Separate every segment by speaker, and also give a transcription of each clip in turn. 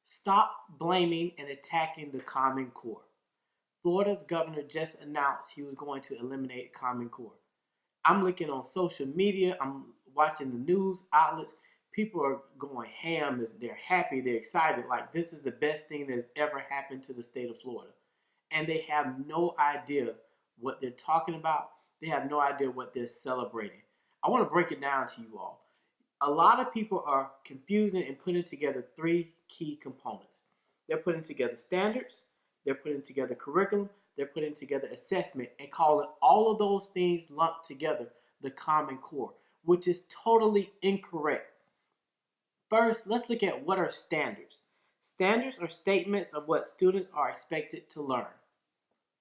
Speaker 1: Stop blaming and attacking the Common Core. Florida's governor just announced he was going to eliminate Common Core. I'm looking on social media, I'm watching the news outlets. People are going ham. They're happy, they're excited. Like, this is the best thing that's ever happened to the state of Florida. And they have no idea what they're talking about. They have no idea what they're celebrating. I want to break it down to you all. A lot of people are confusing and putting together three key components. They're putting together standards, they're putting together curriculum, they're putting together assessment, and calling all of those things lumped together the Common Core, which is totally incorrect. First, let's look at what are standards. Standards are statements of what students are expected to learn.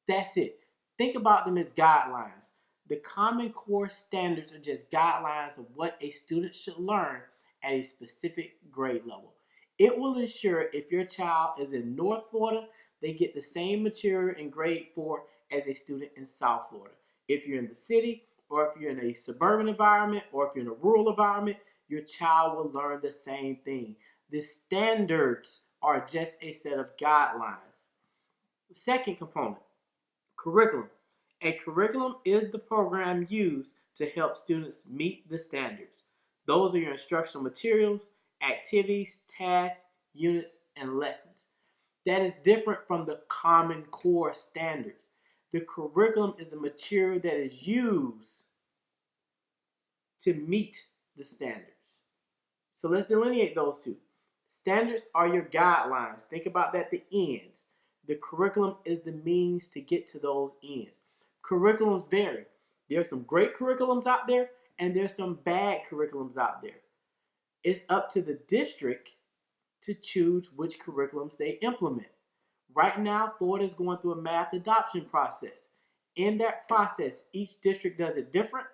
Speaker 1: That's it. Think about them as guidelines. The Common Core standards are just guidelines of what a student should learn at a specific grade level. It will ensure if your child is in North Florida, they get the same material in grade 4 as a student in South Florida. If you're in the city, or if you're in a suburban environment, or if you're in a rural environment, your child will learn the same thing. The standards are just a set of guidelines. The second component, curriculum. A curriculum is the program used to help students meet the standards. Those are your instructional materials, activities, tasks, units, and lessons. That is different from the Common Core standards. The curriculum is a material that is used to meet the standards. So let's delineate those two. Standards are your guidelines. Think about that, the ends. The curriculum is the means to get to those ends. Curriculums vary. There's some great curriculums out there, and there's some bad curriculums out there. It's up to the district to choose which curriculums they implement. Right now, Florida is going through a math adoption process. In that process, each district does it different,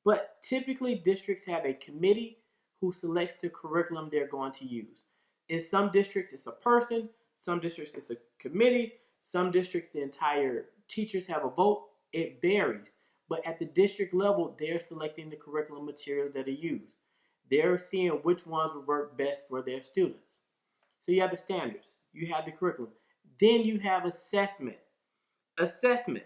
Speaker 1: but typically districts have a committee who selects the curriculum they're going to use. In some districts, it's a person. Some districts, it's a committee. Some districts, the entire teachers have a vote. It varies. But at the district level, they're selecting the curriculum materials that are used. They're seeing which ones would work best for their students. So you have the standards. You have the curriculum. Then you have assessment. Assessment.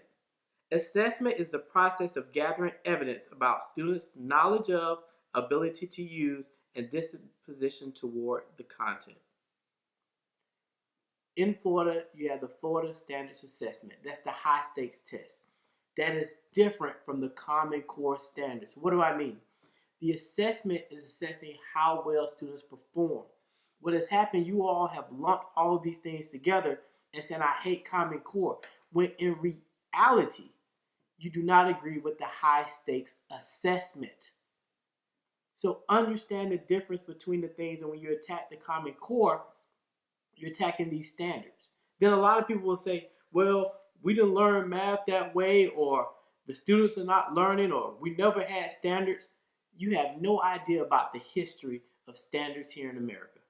Speaker 1: Assessment is the process of gathering evidence about students' knowledge of, ability to use, and disposition toward the content. In Florida, you have the Florida Standards Assessment. That's the high stakes test. That is different from the Common Core standards. What do I mean? The assessment is assessing how well students perform. What has happened, you all have lumped all of these things together and said, I hate Common Core, when in reality, you do not agree with the high stakes assessment. So understand the difference between the things, and when you attack the Common Core, you're attacking these standards. Then a lot of people will say, well, we didn't learn math that way, or the students are not learning, or we never had standards. You have no idea about the history of standards here in America.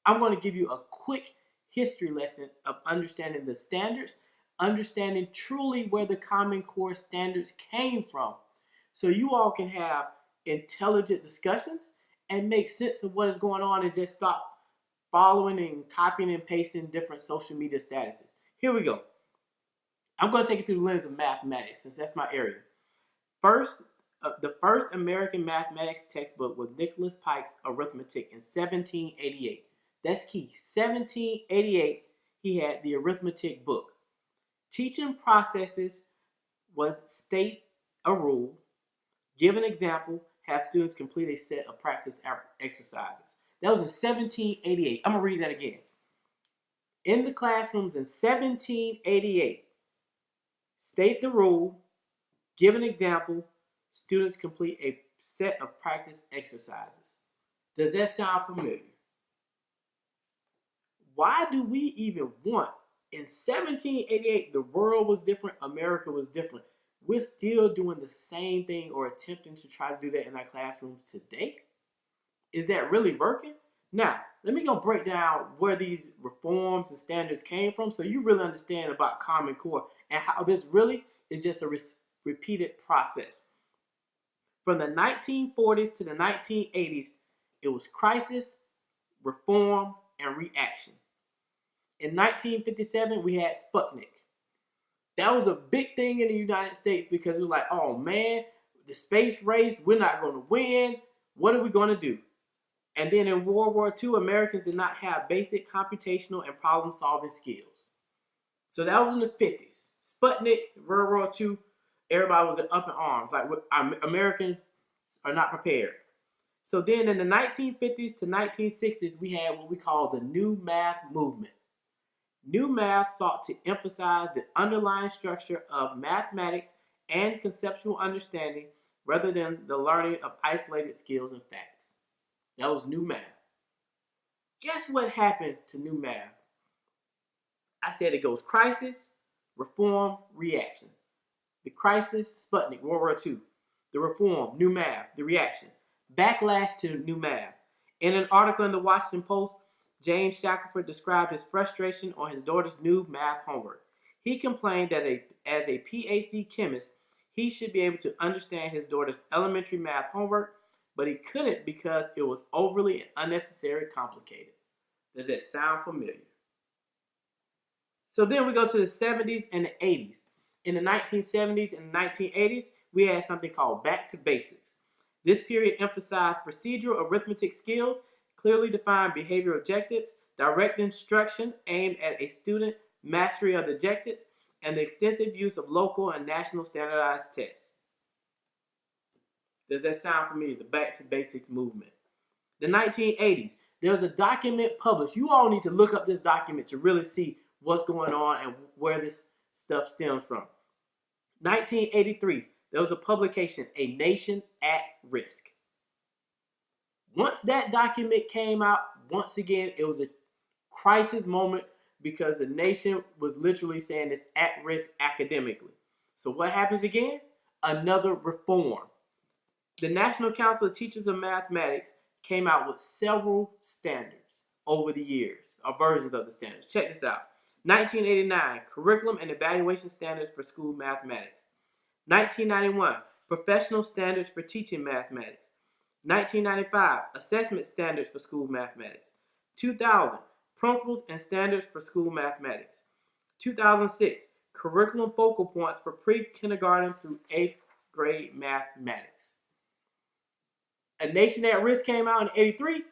Speaker 1: I'm going to give you a quick history lesson of understanding the standards, understanding truly where the Common Core standards came from, so you all can have intelligent discussions and make sense of what is going on and just stop following and copying and pasting different social media statuses. Here we go. I'm going to take you through the lens of mathematics, since that's my area. The first American mathematics textbook was Nicholas Pike's Arithmetic in 1788. That's key. 1788, he had the arithmetic book. Teaching processes was state a rule, give an example, have students complete a set of practice exercises. That was in 1788. I'm going to read that again. In the classrooms in 1788, state the rule, give an example, students complete a set of practice exercises. Does that sound familiar? Why do we even want, in 1788, the world was different, America was different. We're still doing the same thing or attempting to try to do that in our classrooms today? Is that really working? Now, let me go break down where these reforms and standards came from so you really understand about Common Core and how this really is just a repeated process. From the 1940s to the 1980s, it was crisis, reform, and reaction. In 1957, we had Sputnik. That was a big thing in the United States because it was like, oh man, the space race, we're not going to win. What are we going to do? And then in World War II, Americans did not have basic computational and problem-solving skills. So that was in the 50s. Sputnik, World War II, everybody was up in arms. Like, Americans are not prepared. So then in the 1950s to 1960s, we had what we call the New Math movement. New Math sought to emphasize the underlying structure of mathematics and conceptual understanding rather than the learning of isolated skills and facts. That was New Math. Guess what happened to New Math? I said it goes crisis, reform, reaction. The crisis, Sputnik, World War II. The reform, New Math, the reaction. Backlash to New Math. In an article in the Washington Post, James Shackelford described his frustration on his daughter's new math homework. He complained that as a PhD chemist, he should be able to understand his daughter's elementary math homework, but he couldn't because it was overly and unnecessarily complicated. Does that sound familiar? So then we go to the 70s and the 80s. In the 1970s and 1980s, we had something called Back to Basics. This period emphasized procedural arithmetic skills, clearly defined behavioral objectives, direct instruction aimed at a student mastery of the objectives, and the extensive use of local and national standardized tests. Does that sound familiar? The Back to Basics movement. The 1980s, there was a document published. You all need to look up this document to really see what's going on and where this stuff stems from. 1983, there was a publication, A Nation at Risk. Once that document came out, once again, it was a crisis moment because the nation was literally saying it's at risk academically. So what happens again? Another reform. The National Council of Teachers of Mathematics came out with several standards over the years, or versions of the standards. Check this out. 1989, Curriculum and Evaluation Standards for School Mathematics. 1991, Professional Standards for Teaching Mathematics. 1995, Assessment Standards for School Mathematics. 2000, Principles and Standards for School Mathematics. 2006, Curriculum Focal Points for Pre-Kindergarten through 8th Grade Mathematics. A Nation at Risk came out in 83.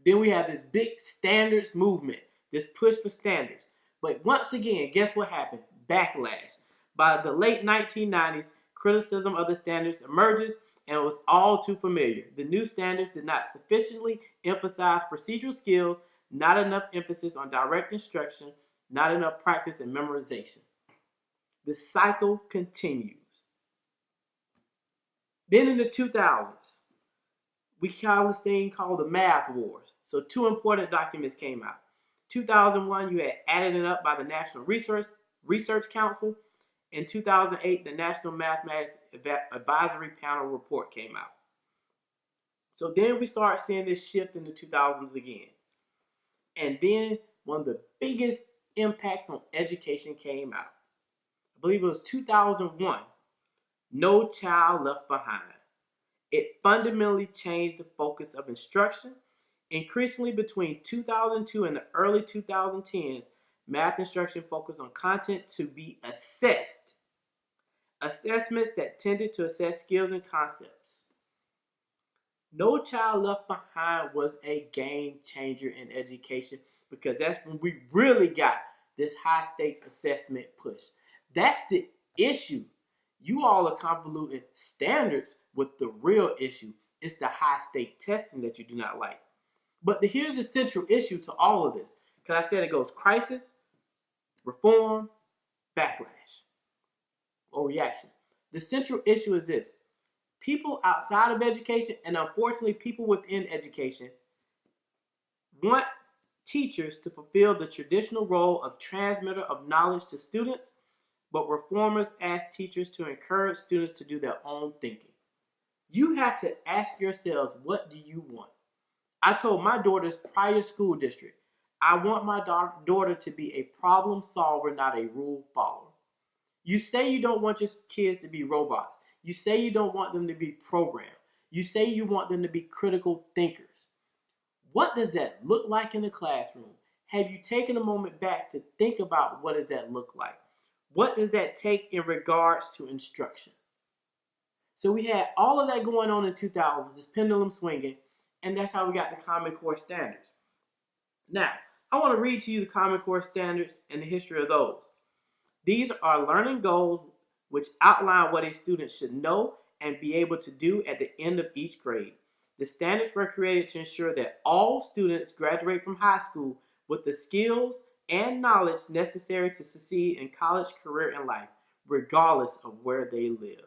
Speaker 1: Then we have this big standards movement, this push for standards. But once again, guess what happened? Backlash. By the late 1990s, criticism of the standards emerges and it was all too familiar. The new standards did not sufficiently emphasize procedural skills, not enough emphasis on direct instruction, not enough practice and memorization. The cycle continues. Then in the 2000s, we call this thing called the Math Wars. So two important documents came out. 2001, you had Added It Up by the National Research Council. In 2008, the National Mathematics Advisory Panel report came out. So then we start seeing this shift in the 2000s again. And then one of the biggest impacts on education came out. I believe it was 2001, No Child Left Behind. It fundamentally changed the focus of instruction. Increasingly between 2002 and the early 2010s, math instruction focused on content to be assessed. Assessments that tended to assess skills and concepts. No Child Left Behind was a game changer in education because that's when we really got this high stakes assessment push. That's the issue. You all are convoluting standards with the real issue. It's the high stake testing that you do not like. But here's the central issue to all of this. Because I said it goes crisis, reform, backlash, or reaction. The central issue is this. People outside of education, and unfortunately people within education, want teachers to fulfill the traditional role of transmitter of knowledge to students, but reformers ask teachers to encourage students to do their own thinking. You have to ask yourselves, what do you want? I told my daughter's prior school district, I want my daughter to be a problem solver, not a rule follower. You say you don't want your kids to be robots. You say you don't want them to be programmed. You say you want them to be critical thinkers. What does that look like in the classroom? Have you taken a moment back to think about what does that look like? What does that take in regards to instruction? So we had all of that going on in 2000s, this pendulum swinging, and that's how we got the Common Core standards. Now, I want to read to you the Common Core standards and the history of those. These are learning goals which outline what a student should know and be able to do at the end of each grade. The standards were created to ensure that all students graduate from high school with the skills and knowledge necessary to succeed in college, career, and life, regardless of where they live.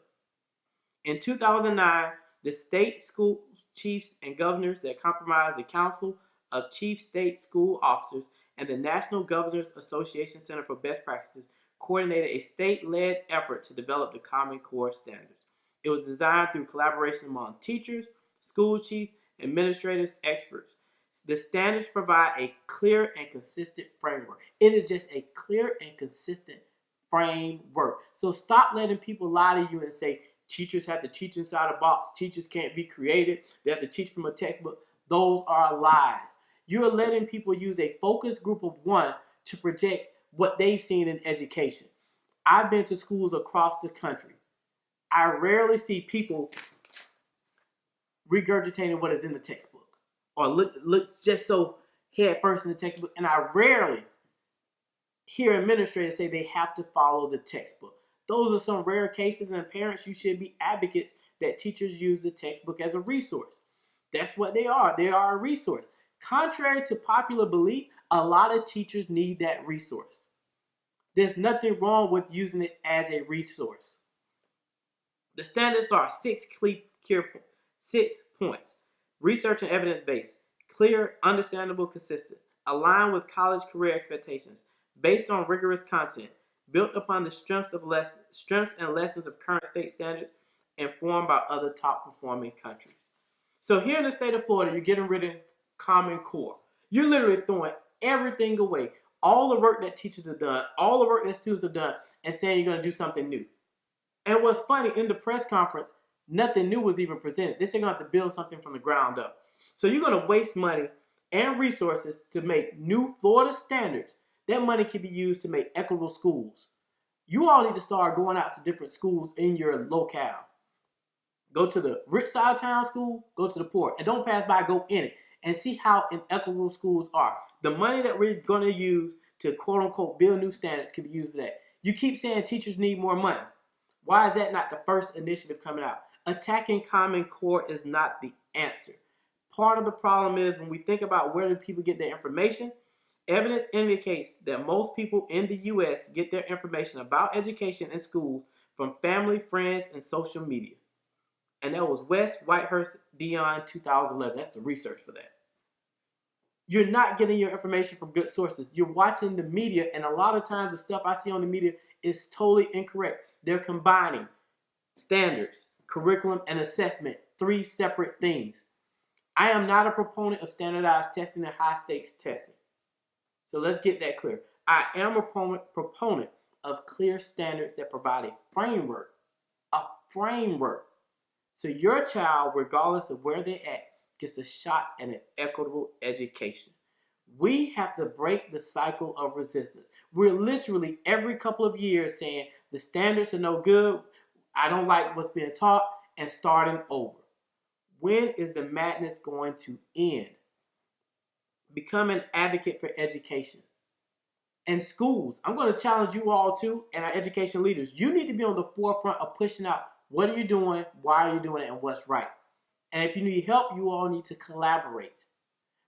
Speaker 1: In 2009, the state school chiefs and governors that comprise the Council of Chief State School Officers and the National Governors Association Center for Best Practices coordinated a state-led effort to develop the Common Core standards. It was designed through collaboration among teachers, school chiefs, administrators, experts. The standards provide a clear and consistent framework. It is just a clear and consistent framework. So stop letting people lie to you and say teachers have to teach inside a box. Teachers can't be creative. They have to teach from a textbook. Those are lies. You're letting people use a focus group of one to project what they've seen in education. I've been to schools across the country. I rarely see people regurgitating what is in the textbook or look just so head first in the textbook. And I rarely hear administrators say they have to follow the textbook. Those are some rare cases, and parents, you should be advocates that teachers use the textbook as a resource. That's what they are. They are a resource. Contrary to popular belief, a lot of teachers need that resource. There's nothing wrong with using it as a resource. The standards are 6 points. Research and evidence-based, clear, understandable, consistent, aligned with college career expectations, based on rigorous content, built upon the strengths and lessons of current state standards, and formed by other top-performing countries. So here in the state of Florida, you're getting rid of Common Core. You're literally throwing everything away. All the work that teachers have done, all the work that students have done, and saying you're going to do something new. And what's funny, in the press conference, nothing new was even presented. They said you're going to have to build something from the ground up. So you're going to waste money and resources to make new Florida standards. That money can be used to make equitable schools. You all need to start going out to different schools in your locale. Go to the rich side of town school, go to the poor. And don't pass by, go in it. And see how inequitable schools are. The money that we're going to use to quote-unquote build new standards can be used for that. You keep saying teachers need more money. Why is that not the first initiative coming out? Attacking Common Core is not the answer. Part of the problem is when we think about where do people get their information, evidence indicates that most people in the U.S. get their information about education in schools from family, friends, and social media. And that was West, Whitehurst, Dion, 2011. That's the research for that. You're not getting your information from good sources. You're watching the media, and a lot of times the stuff I see on the media is totally incorrect. They're combining standards, curriculum, and assessment, 3 separate things. I am not a proponent of standardized testing and high-stakes testing. So let's get that clear. I am a proponent of clear standards that provide a framework. So your child, regardless of where they're at, gets a shot at an equitable education. We have to break the cycle of resistance. We're literally every couple of years saying the standards are no good, I don't like what's being taught, and starting over. When is the madness going to end? Become an advocate for education. And schools, I'm going to challenge you all too, and our education leaders. You need to be on the forefront of pushing out what are you doing, why are you doing it, and what's right. And if you need help, you all need to collaborate.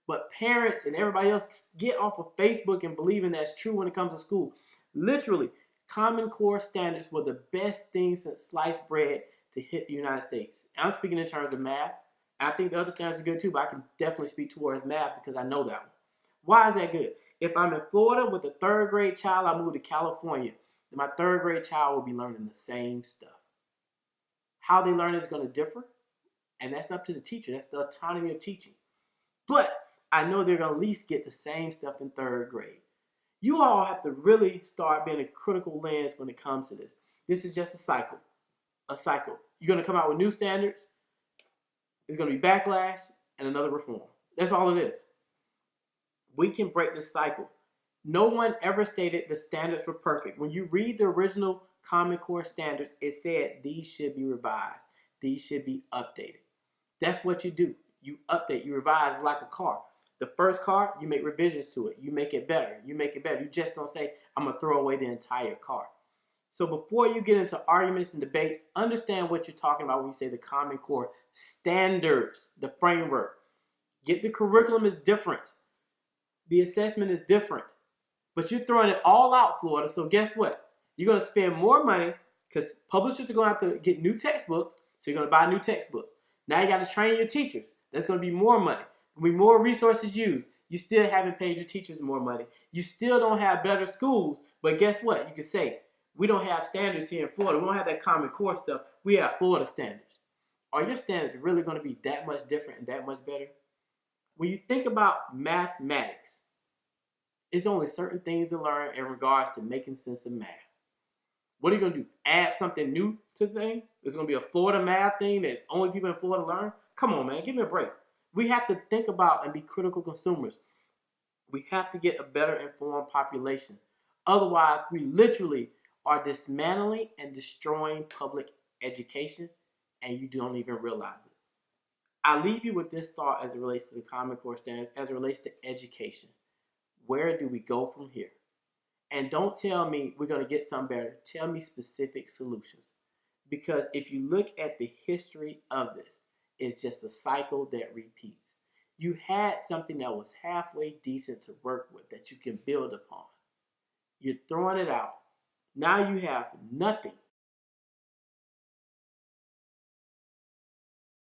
Speaker 1: But parents and everybody else, get off of Facebook and believing that's true when it comes to school. Literally, Common Core standards were the best thing since sliced bread to hit the United States. I'm speaking in terms of math. I think the other standards are good too, but I can definitely speak towards math because I know that one. Why is that good? If I'm in Florida with a 3rd grade child, I move to California. Then my 3rd grade child will be learning the same stuff. How they learn is going to differ, and that's up to the teacher. That's the autonomy of teaching. But I know they're going to at least get the same stuff in 3rd grade. You all have to really start being a critical lens when it comes to this. This is just a cycle. You're going to come out with new standards. There's going to be backlash and another reform. That's all it is. We can break the cycle. No one ever stated the standards were perfect. When you read the original Common Core standards, it said these should be revised. These should be updated. That's what you do. You update, you revise like a car. The first car, you make revisions to it. You make it better. You make it better. You just don't say, I'm going to throw away the entire car. So before you get into arguments and debates, understand what you're talking about when you say the Common Core standards, the framework. Get the curriculum is different. The assessment is different. But you're throwing it all out, Florida. So guess what? You're going to spend more money because publishers are going to have to get new textbooks. So you're going to buy new textbooks. Now you got to train your teachers. That's going to be more money. There'll be more resources used. You still haven't paid your teachers more money. You still don't have better schools. But guess what? You can say, we don't have standards here in Florida. We don't have that Common Core stuff. We have Florida standards. Are your standards really going to be that much different and that much better? When you think about mathematics, it's only certain things to learn in regards to making sense of math. What are you going to do? Add something new to the thing? It's going to be a Florida math thing that only people in Florida learn? Come on, man. Give me a break. We have to think about and be critical consumers. We have to get a better informed population. Otherwise, we literally are dismantling and destroying public education, and you don't even realize it. I leave you with this thought as it relates to the Common Core standards, as it relates to education. Where do we go from here? And don't tell me we're going to get something better. Tell me specific solutions. Because if you look at the history of this, it's just a cycle that repeats. You had something that was halfway decent to work with that you can build upon. You're throwing it out. Now you have nothing